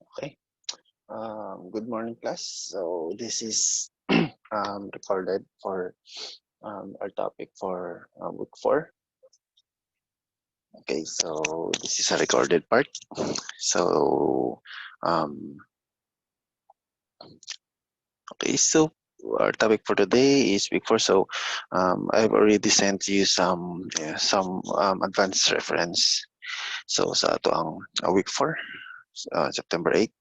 Okay. Good morning, class. So this is recorded for our topic for week 4. Okay, so this is a recorded part. So um, okay, so our topic for today is week 4. So I've already sent you some advanced reference. So sa ato ang week 4, September 8.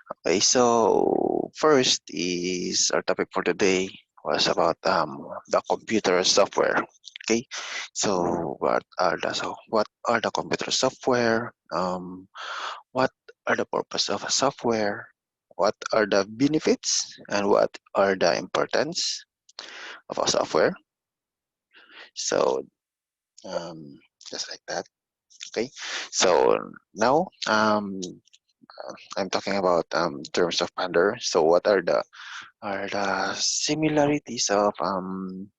Okay, so first is our topic for today was about the computer software. Okay, so what are the computer software? What are the purpose of a software? What are the benefits and what are the importance of a software? So just like that. Okay, so now I'm talking about terms of Pandora. So what are the similarities of um,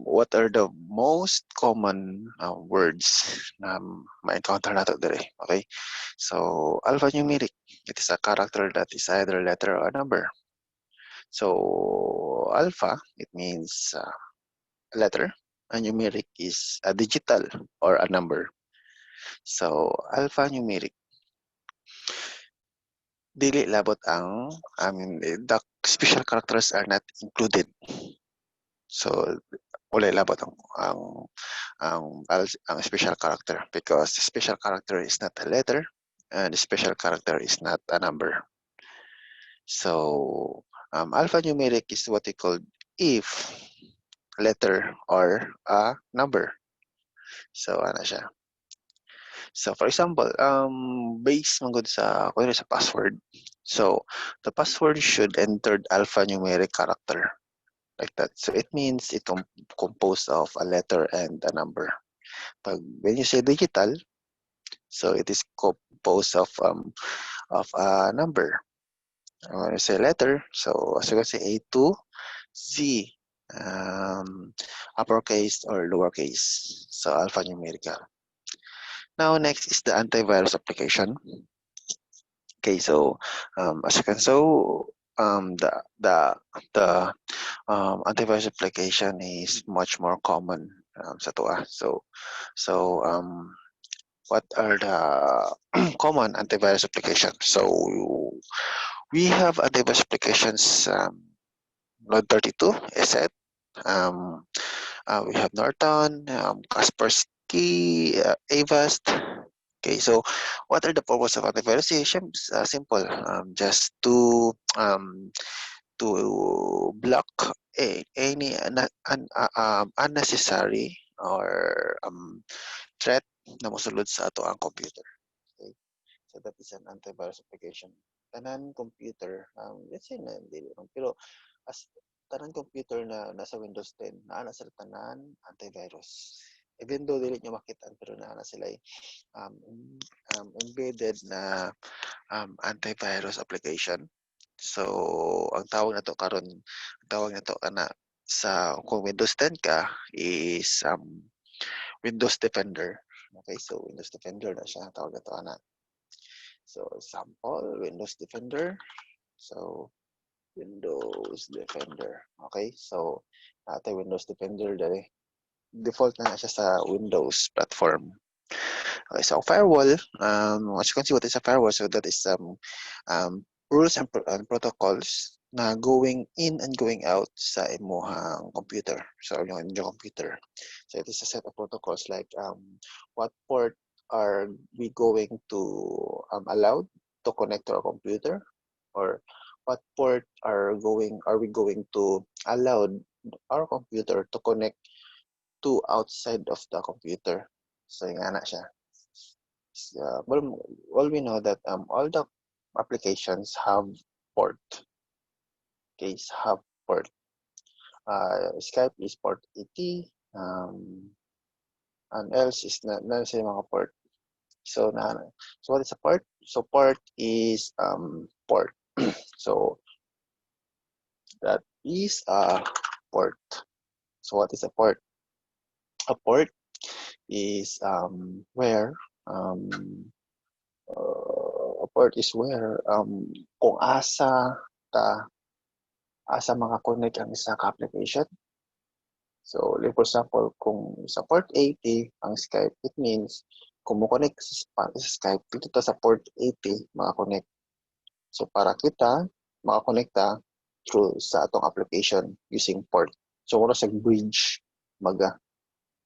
what are the most common words na ma-encounter nato dire? Okay, so alphanumeric, it is a character that is either a letter or a number. So alpha, it means a letter, and numeric is a digital or a number. So alphanumeric, dili labot ang the special characters are not included. So wala labot ang special character because the special character is not a letter and the special character is not a number. So alphanumeric is what we call if letter or a number. So ano siya? So for example, based man gud sa sa password. So the password should enter alphanumeric character like that. So it means it composed of a letter and a number. When you say digital, so it is composed of a number. When you say letter, so as you can say A to Z, uppercase or lowercase. So alphanumerical. Now next is the antivirus application. Okay, so as you can so the antivirus application is much more common sa tuwa. So what are the common antivirus applications? So we have antivirus applications, Node 32, ESET, we have Norton, Kaspersky, Avast. Okay, so what are the purpose of antivirus? Simple, just to block any unnecessary or threat na mosulod sa ato ang computer. Okay, so that is an antivirus application. Tanan computer, let's say na dili pero as tanan computer na nasa Windows 10, naa na sila tanan antivirus. Even though dili nyo makita pero naa na sila embedded na antivirus application. So ang tawag na to karon, ang tawag na to kana sa kung Windows 10 ka is Windows Defender. Okay, so Windows Defender na siya ang tawag na to ana. So sample Windows Defender. So Windows Defender. Okay, so Windows Defender dali. Default na siya sa Windows platform. Okay, so firewall, as you can see what is a firewall, so that is rules and protocols na going in and going out sa imuhang computer, so yung computer. So it is a set of protocols like what port are we going to allowed to connect to our computer, or what port are we going to allow our computer to connect to outside of the computer. So yung ana siya. Well, we know that all the applications have port. Okay, have port. Skype is port 80. And else is na sa mga port. So so what is a port? So port is port. So that is a port. So what is a port? A port is where A port is where kung asa maka-connect ang isa ka application. So, like for example, kung sa port 80 ang Skype, it means kung mo connect sa Skype, dito ta sa port 80 maka-connect. So, para kita maka-connecta through sa atong application using port. So, wala sa bridge maga.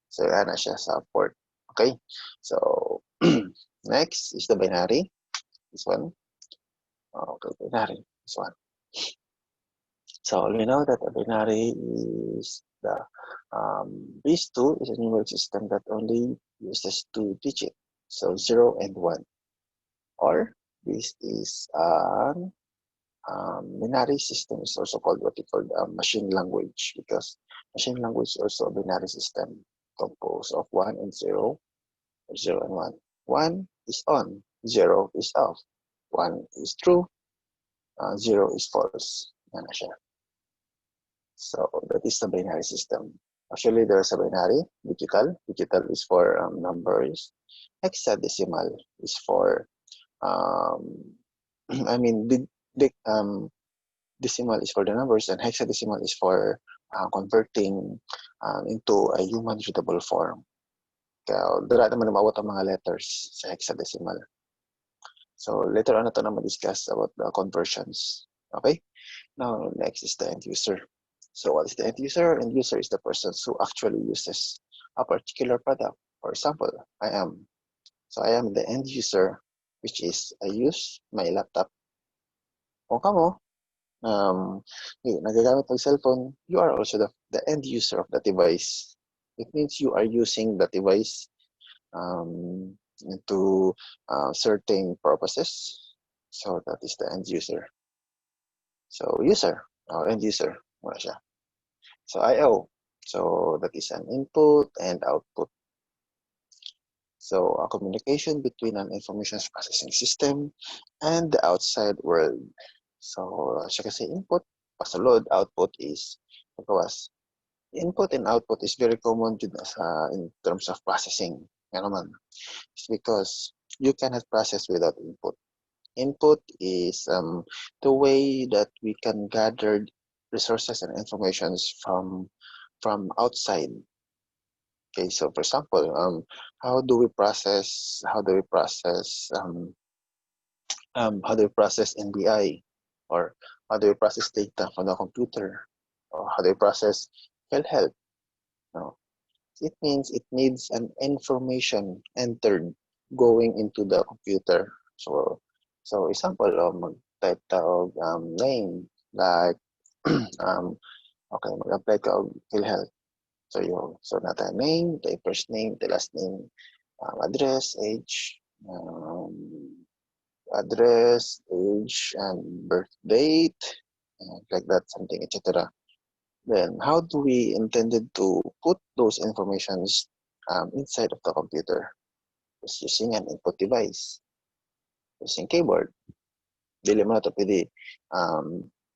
So, yan na siya sa port. Okay? So, next is the binary. This one. Okay, binary. This one. So we know that a binary is the base 2 is a numeric system that only uses 2 digits, so 0 and 1. Or this is an binary system is also called what we call machine language, because machine language is also a binary system composed of 1 and 0, or 0 and 1. 1 is on, 0 is off, 1 is true, 0 is false. Yan na siya. So that is the binary system. Actually, there's a binary, digital. Digital is for numbers. Hexadecimal is for, I mean, decimal is for the numbers, and hexadecimal is for converting into a human readable form. Kaya dala naman umabot ang mga letters sa hexadecimal. So later on ito na ma-discuss about the conversions. Okay? Now, next is the end user. So what is the end user? End user is the person who actually uses a particular product. For example, I am the end user, which is I use my laptop. Kung kamo, nagagamit ng cellphone, you are also the end user of the device. It means you are using the device into certain purposes. So that is the end user. So user, or end user, muna siya. So I/O, so that is an input and output. So a communication between an information processing system and the outside world. So siya kasi input, pasulod, output is pagkawas. Input and output is very common in terms of processing. Yan naman. It's because you cannot process without input. Input is the way that we can gather resources and informations from outside. Okay, so for example, how do we process NBI, or how do we process data from the computer, or how do we process health? No, it means it needs an information entered going into the computer. So example, mag-type ta og name like okay, mag-apply ka og PhilHealth. So nata name, the first name, the last name, address, age, and birth date, like that, something, etc. Then how do we intended to put those informations inside of the computer? Just using an input device, using keyboard. Dili man ito pwede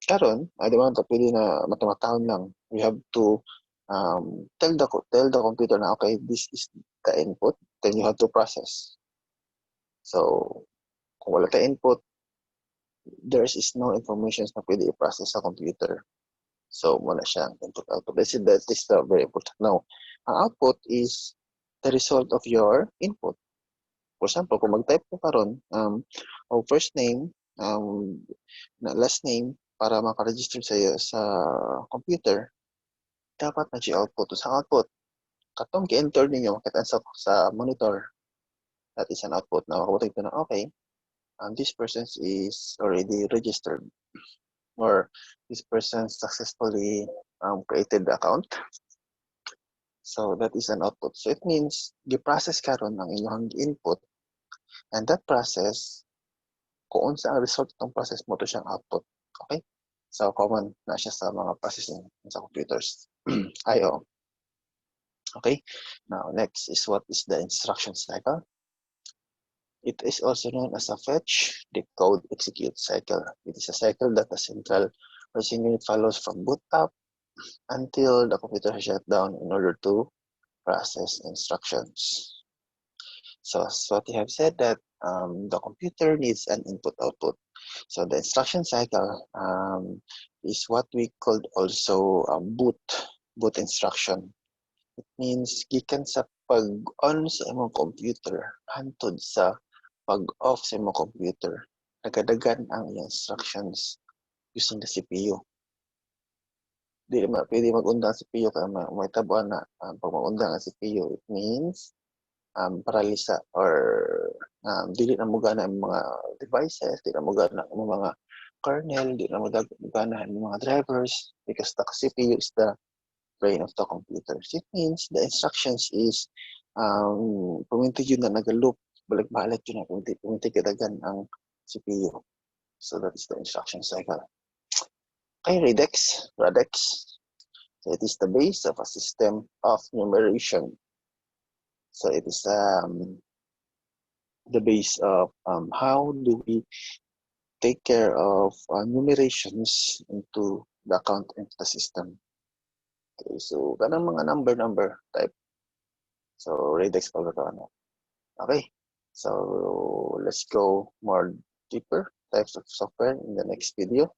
karon, di man ito pwede na matamatahon lang. We have to tell the computer na okay, this is the input, then you have to process. So kung wala ka input, there is no information na pwede i-process sa computer. So muna siyang input-output. That is very important. Now, ang output is the result of your input. For example, kung mag-type ko karon o first name, last name, para makaregister sa computer, dapat na siya output. Sa output, katong ki-enter ninyo, makita sa monitor, that is an output. Now, makabutay ito na, okay, this person is already registered, or this person successfully created the account. So that is an output. So it means gi-process karon ang inyong input, and that process, kung sa result ng process mo, to siyang output. Okay? So common na siya sa mga processing sa computers. I/O. Okay? Now next is what is the instruction cycle. It is also known as a fetch, decode, execute cycle. It is a cycle that the central processing unit follows from boot up until the computer is shut down in order to process instructions. So as what you have said that the computer needs an input-output. So the instruction cycle is what we called also boot instruction. It means gikan sa pag-on sa imong computer hantod sa pag-off sa imong computer. Nagadagan ang instructions using the CPU. Di pwede mag-undang CPU kaya may tabuan na pag mag-undang ang CPU, it means paralisa or dili na mo gana ang mga devices, dili na mo gana ang mga kernel, dili na mo gana ang mga drivers because the CPU is the brain of the computer. So it means the instructions is pumintig yun na nag-loop, balik-balik yun na pumintig kadagan ang CPU. So that is the instruction cycle. Okay, Radex. So it is the base of a system of numeration. So it is the base of how do we take care of numerations into the account into the system. Okay, so kanang mga number type. So Radex pala to ano. Okay, so let's go more deeper types of software in the next video.